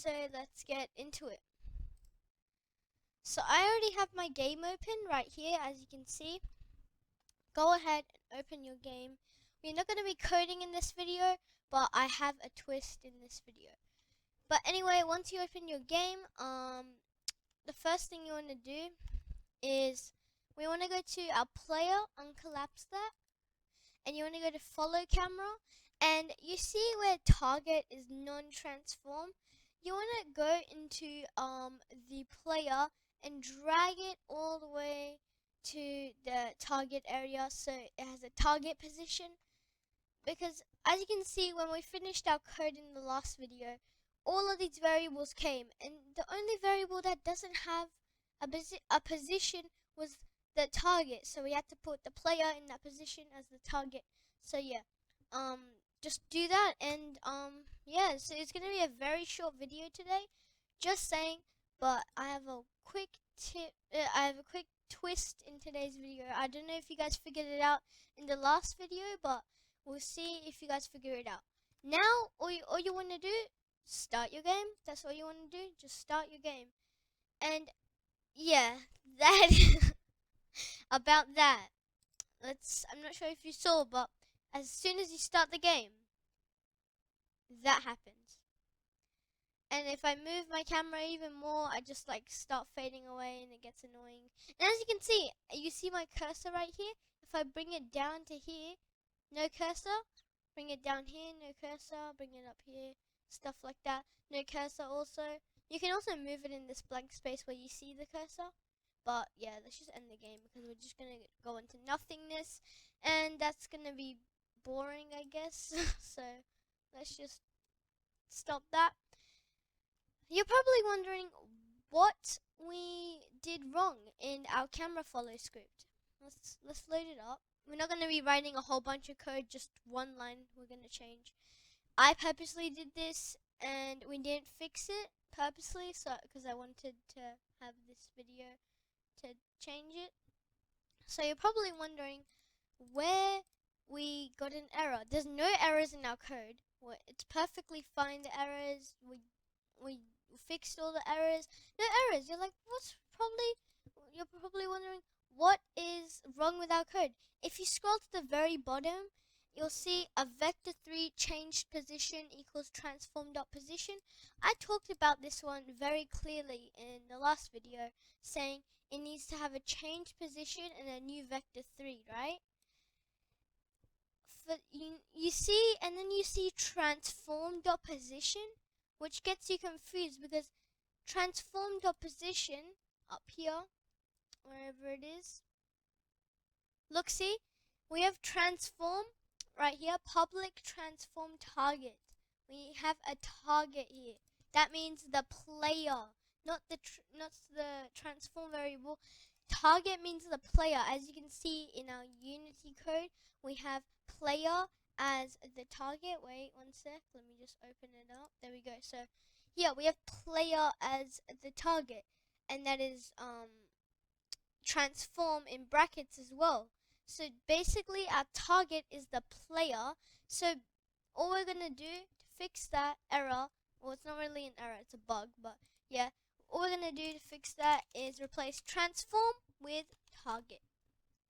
So let's get into it. So I already have my game open right here, as you can see. Go ahead and open your game. We're not going to be coding in this video, but I have a twist in this video. But anyway, once you open your game, the first thing you want to do is we want to go to our player, uncollapse that, and you want to go to follow camera, and you see where target is non-transform. You want to go into the player and drag it all the way to the target area so it has a target position, because as you can see, when we finished our code in the last video, all of these variables came, and the only variable that doesn't have a position was the target, so we had to put the player in that position as the target. So yeah, just do that, and yeah, so it's gonna be a very short video today, just saying. But I have a quick tip, I have a quick twist in today's video. I don't know if you guys figured it out in the last video, but we'll see if you guys figure it out. Now, all you want to do, start your game. That's all you want to do, just start your game. And yeah, that about that. I'm not sure if you saw, but as soon as you start the game, that happens. And if I move my camera even more, I just like start fading away and it gets annoying. And as you see my cursor right here. If I bring it down to here, no cursor. Bring it down here, no cursor. Bring it up here, stuff like that, no cursor also. You can also move it in this blank space where you see the cursor. But yeah, let's just end the game because we're just gonna go into nothingness, and that's gonna be boring, I guess. So let's just stop that. You're probably wondering what we did wrong in our camera follow script. Let's load it up. We're not going to be writing a whole bunch of code, just one line we're going to change. I purposely did this, and we didn't fix it purposely, so because I wanted to have this video to change it. So you're probably wondering where we got an error. There's no errors in our code. It's perfectly fine, the errors. We fixed all the errors. No errors. You're probably wondering what is wrong with our code. If you scroll to the very bottom, you'll see a vector3 changed position equals transform.position. I talked about this one very clearly in the last video, saying it needs to have a changed position and a new vector3, right? You see, and then you see transform.position, which gets you confused because transform.position up here, wherever it is, look, see, we have transform right here, public transform target. We have a target here. That means the player, not the transform variable. Target means the player. As you can see in our Unity code, we have player as the target. Wait one sec, let me just open it up. There we go. So here we have player as the target, and that is transform in brackets as well. So basically our target is the player. So all we're gonna do to fix that error, well, it's not really an error, it's a bug, but yeah, all we're gonna do to fix that is replace transform with target,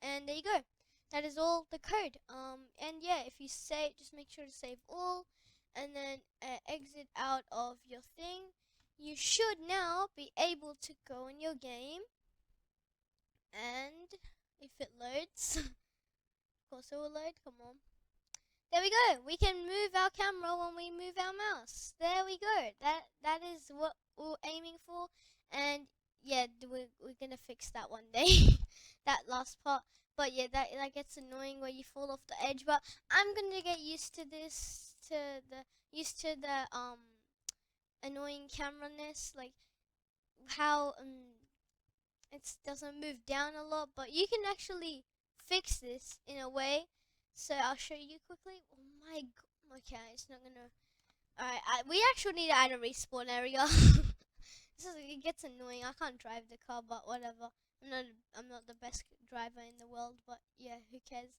and there you go. That is all the code. And yeah, if you save, just make sure to save all, and then exit out of your thing. You should now be able to go in your game, and if it loads, of course it will load, come on. There we go. We can move our camera when we move our mouse. There we go. That is what we're aiming for, and yeah, we're gonna fix that one day. That last part. But yeah, that gets annoying where you fall off the edge. But I'm gonna get used to this, used to the annoying camera-ness, like how it doesn't move down a lot. But you can actually fix this in a way. So I'll show you quickly. Oh my god. Okay, it's not gonna. Alright, we actually need to add a respawn area. It gets annoying. I can't drive the car, but whatever. I'm not the best driver in the world, but yeah, who cares?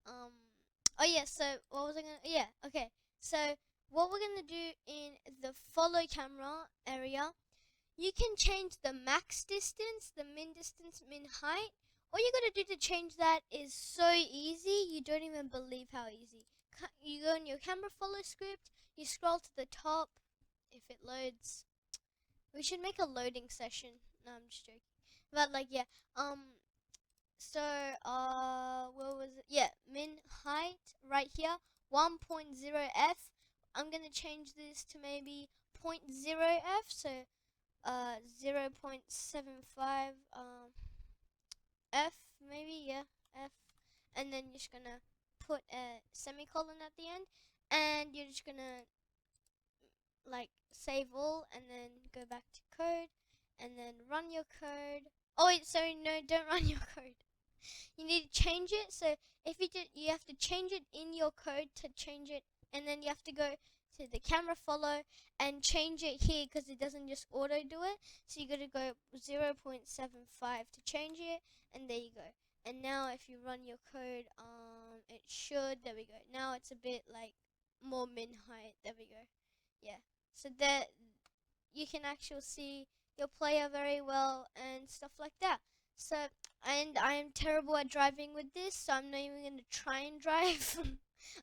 Oh yeah, so what was I gonna, yeah, okay. So what we're gonna do in the follow camera area, you can change the max distance, the min distance, min height. All you gotta do to change that is so easy, you don't even believe how easy. You go in your camera follow script, you scroll to the top, if it loads. We should make a loading session. No, I'm just joking. But like, yeah, so, where was it? Yeah, min height right here, 1.0f. I'm gonna change this to maybe 0.0f, so 0.75 f, maybe, yeah, f. And then you're just gonna put a semicolon at the end, and you're just gonna like save all, and then go back to code, and then run your code. Oh wait, sorry, no, don't run your code. You need to change it. So if you did, you have to change it in your code to change it, and then you have to go to the camera follow and change it here because it doesn't just auto do it. So you got to go 0.75 to change it, and there you go. And now if you run your code, it should, there we go. Now it's a bit like more min height. There we go. Yeah. So that you can actually see your player very well and stuff like that. So, and I am terrible at driving with this, so I'm not even going to try and drive.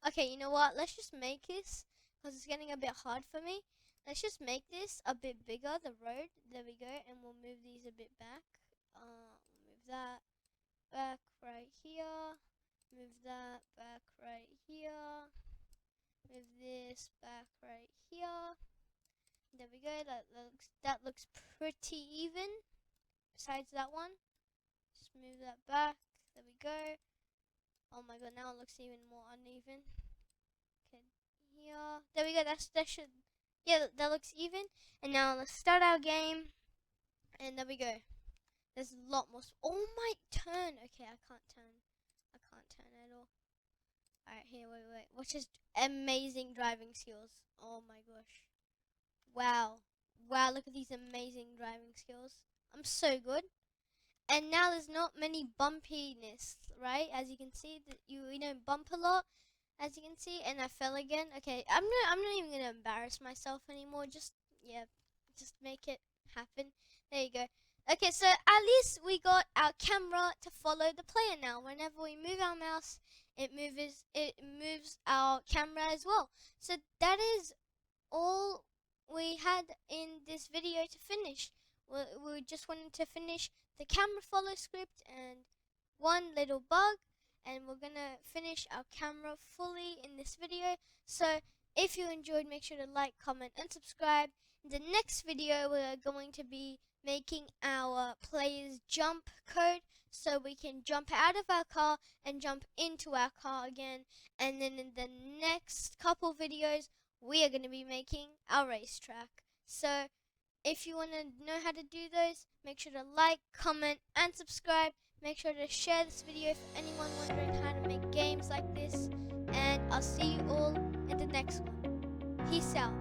Okay, you know what? Let's just make this, because it's getting a bit hard for me. Let's just make this a bit bigger, the road. There we go, and we'll move these a bit back. Move that back right here. Move that back right here. Move this back right here. There we go. That looks pretty even. Besides that one. Just move that back. There we go. Oh my god, now it looks even more uneven. Okay, here. There we go. That should. Yeah, that looks even. And now let's start our game. And there we go. There's a lot more. Oh my turn. Okay, I can't turn. I can't turn at all. Alright, here, wait. Watch his amazing driving skills. Oh my gosh. Wow. Wow, look at these amazing driving skills. I'm so good. And now there's not many bumpiness, right? As you can see, that you don't bump a lot, as you can see. And I fell again. Okay, I'm not even gonna embarrass myself anymore. Just make it happen. There you go. Okay, so at least we got our camera to follow the player now. Whenever we move our mouse, it moves our camera as well. So that is all we had in this video to finish. We just wanted to finish the camera follow script and one little bug, and we're gonna finish our camera fully in this video. So if you enjoyed, make sure to like, comment and subscribe. In the next video we're going to be making our players jump code, so we can jump out of our car and jump into our car again. And then in the next couple videos we are going to be making our racetrack. So if you want to know how to do those, make sure to like, comment and subscribe. Make sure to share this video for anyone wondering how to make games like this. And I'll see you all in the next one. Peace out.